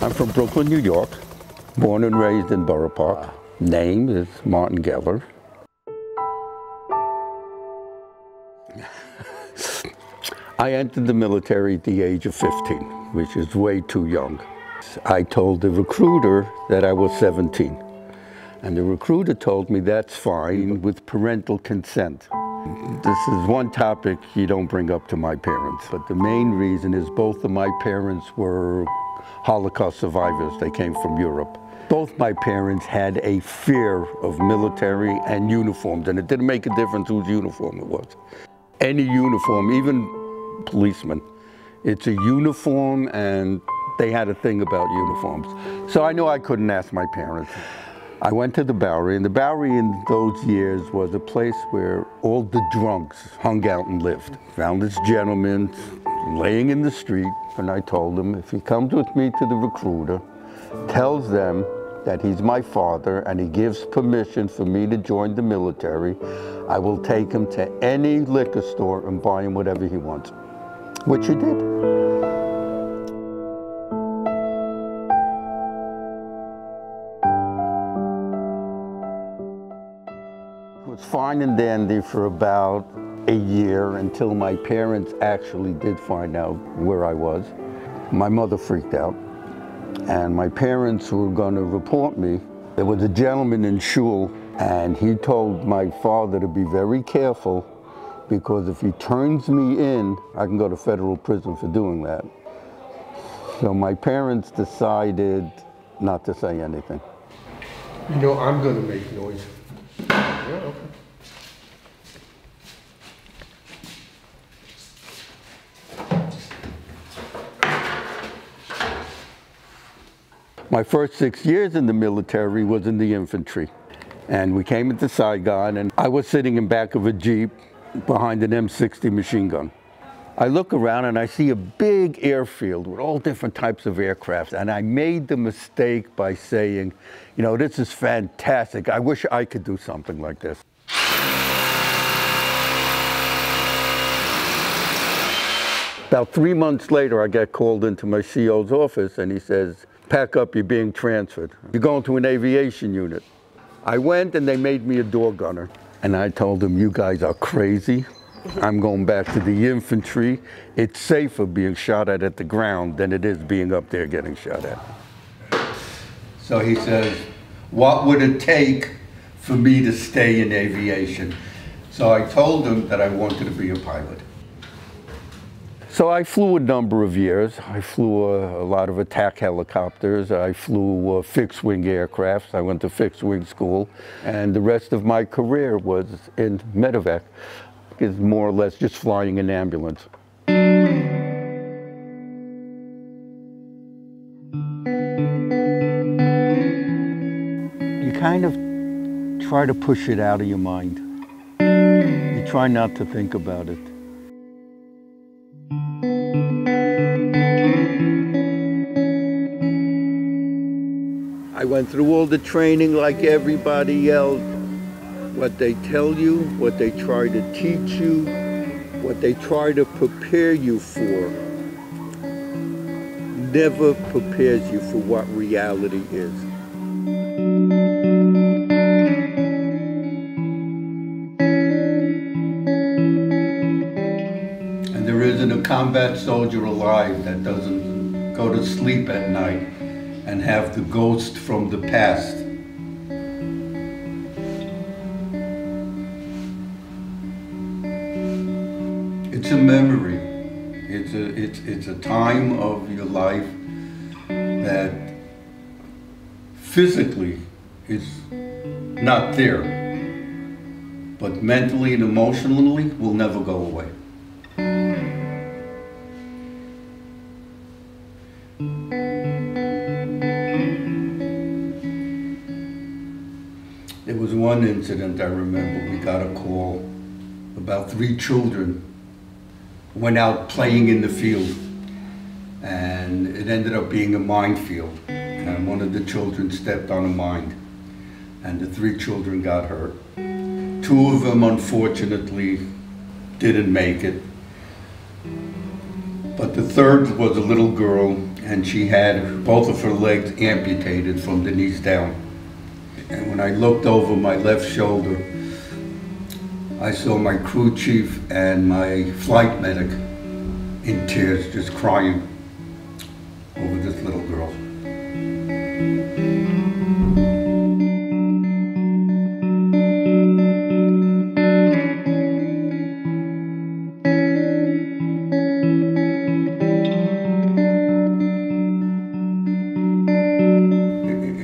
I'm from Brooklyn, New York, born and raised in Borough Park. Name is Martin Geller. I entered the military at the age of 15, which is way too young. I told the recruiter that I was 17, and the recruiter told me that's fine with parental consent. This is one topic you don't bring up to my parents, but the main reason is both of my parents were Holocaust survivors. They came from Europe. Both my parents had a fear of military and uniforms, and it didn't make a difference whose uniform it was. Any uniform, even policemen, it's a uniform, and they had a thing about uniforms. So I knew I couldn't ask my parents. I went to the Bowery, and the Bowery in those years was a place where all the drunks hung out and lived. Found this gentleman laying in the street, and I told him, if he comes with me to the recruiter, tells them that he's my father and he gives permission for me to join the military, I will take him to any liquor store and buy him whatever he wants, which he did. It was fine and dandy for about a year until my parents actually did find out where I was. My mother freaked out, and my parents were going to report me. There was a gentleman in shul, and he told my father to be very careful, because if he turns me in, I can go to federal prison for doing that. So my parents decided not to say anything. You know, I'm going to make noise. Yeah, okay. My first 6 years in the military was in the infantry. And we came into Saigon, and I was sitting in back of a Jeep behind an M60 machine gun. I look around and I see a big airfield with all different types of aircraft, and I made the mistake by saying, you know, this is fantastic. I wish I could do something like this. About 3 months later, I got called into my CO's office, and he says, pack up, you're being transferred. You're going to an aviation unit. I went, and they made me a door gunner. And I told them, you guys are crazy. I'm going back to the infantry. It's safer being shot at the ground than it is being up there getting shot at. So he says, what would it take for me to stay in aviation? So I told him that I wanted to be a pilot. So I flew a number of years. I flew a lot of attack helicopters. I flew fixed-wing aircrafts. I went to fixed-wing school. And the rest of my career was in medevac. It's more or less just flying an ambulance. You kind of try to push it out of your mind. You try not to think about it. I went through all the training like everybody else. What they tell you, what they try to teach you, what they try to prepare you for, never prepares you for what reality is. And there isn't a combat soldier alive that doesn't go to sleep at night and have the ghost from the past. It's a memory. It's a time of your life that physically is not there, but mentally and emotionally will never go away. There was one incident I remember. We got a call about 3 children went out playing in the field, and it ended up being a minefield, and one of the children stepped on a mine, and the 3 children got hurt. 2 of them unfortunately didn't make it, but the third was a little girl, and she had both of her legs amputated from the knees down. And when I looked over my left shoulder, I saw my crew chief and my flight medic in tears, just crying over this little girl.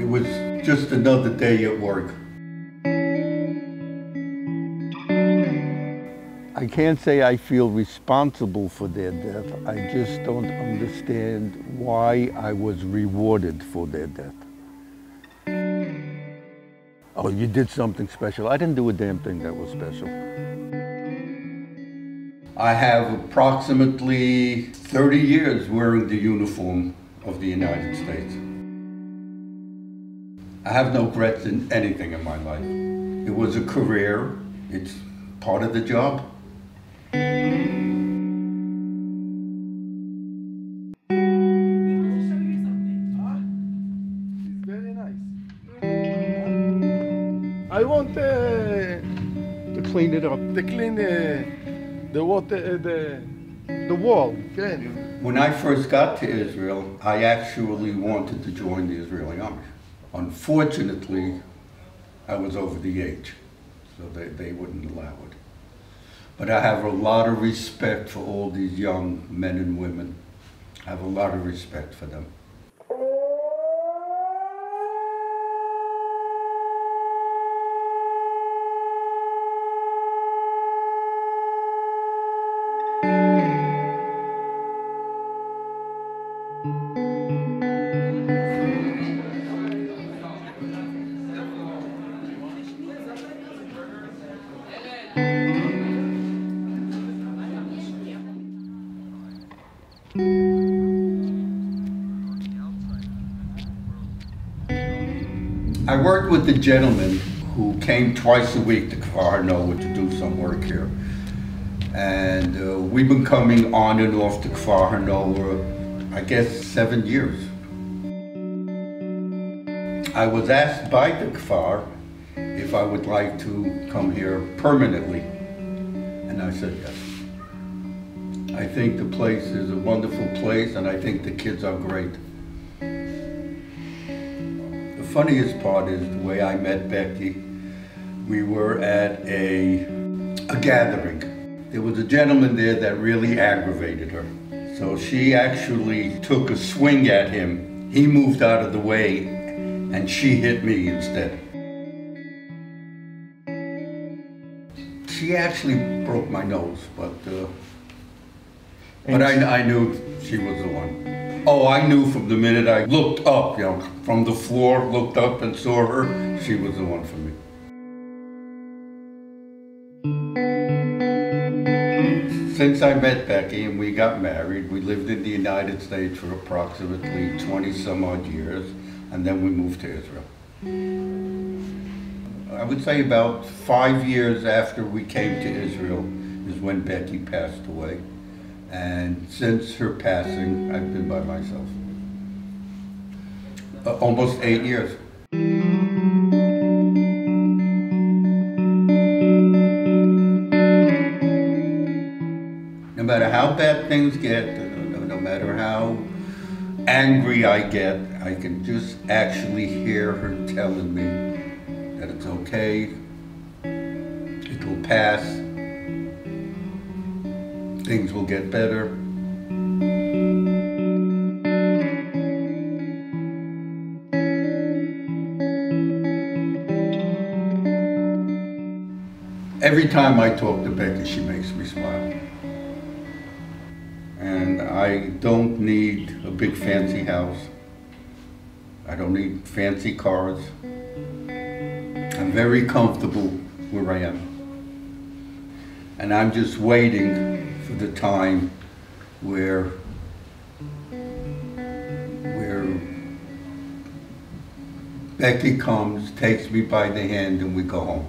It was just another day at work. I can't say I feel responsible for their death. I just don't understand why I was rewarded for their death. Oh, you did something special. I didn't do a damn thing that was special. I have approximately 30 years wearing the uniform of the United States. I have no regrets in anything in my life. It was a career. It's part of the job. I want To clean it up. to clean the water, the wall. Okay. When I first got to Israel, I actually wanted to join the Israeli army. Unfortunately, I was over the age, so they wouldn't allow it. But I have a lot of respect for all these young men and women. I have a lot of respect for them. I worked with a gentleman who came twice a week to Kfar Hanoa to do some work here. And we've been coming on and off to Kfar Hanoa, I guess, 7 years. I was asked by the Kfar if I would like to come here permanently, and I said yes. I think the place is a wonderful place, and I think the kids are great. The funniest part is the way I met Becky. We were at a gathering. There was a gentleman there that really aggravated her. So she actually took a swing at him. He moved out of the way, and she hit me instead. She actually broke my nose, but I knew she was the one. Oh, I knew from the minute I looked up, from the floor, looked up and saw her, she was the one for me. Since I met Becky and we got married, we lived in the United States for approximately 20 some odd years, and then we moved to Israel. I would say about 5 years after we came to Israel is when Becky passed away. And since her passing, I've been by myself. Almost 8 years. No matter how bad things get, no matter how angry I get, I can just actually hear her telling me that it's okay, it will pass, things will get better. Every time I talk to Becky, she makes me smile. And I don't need a big fancy house. I don't need fancy cars. I'm very comfortable where I am. And I'm just waiting for the time where Becky comes, takes me by the hand, and we go home.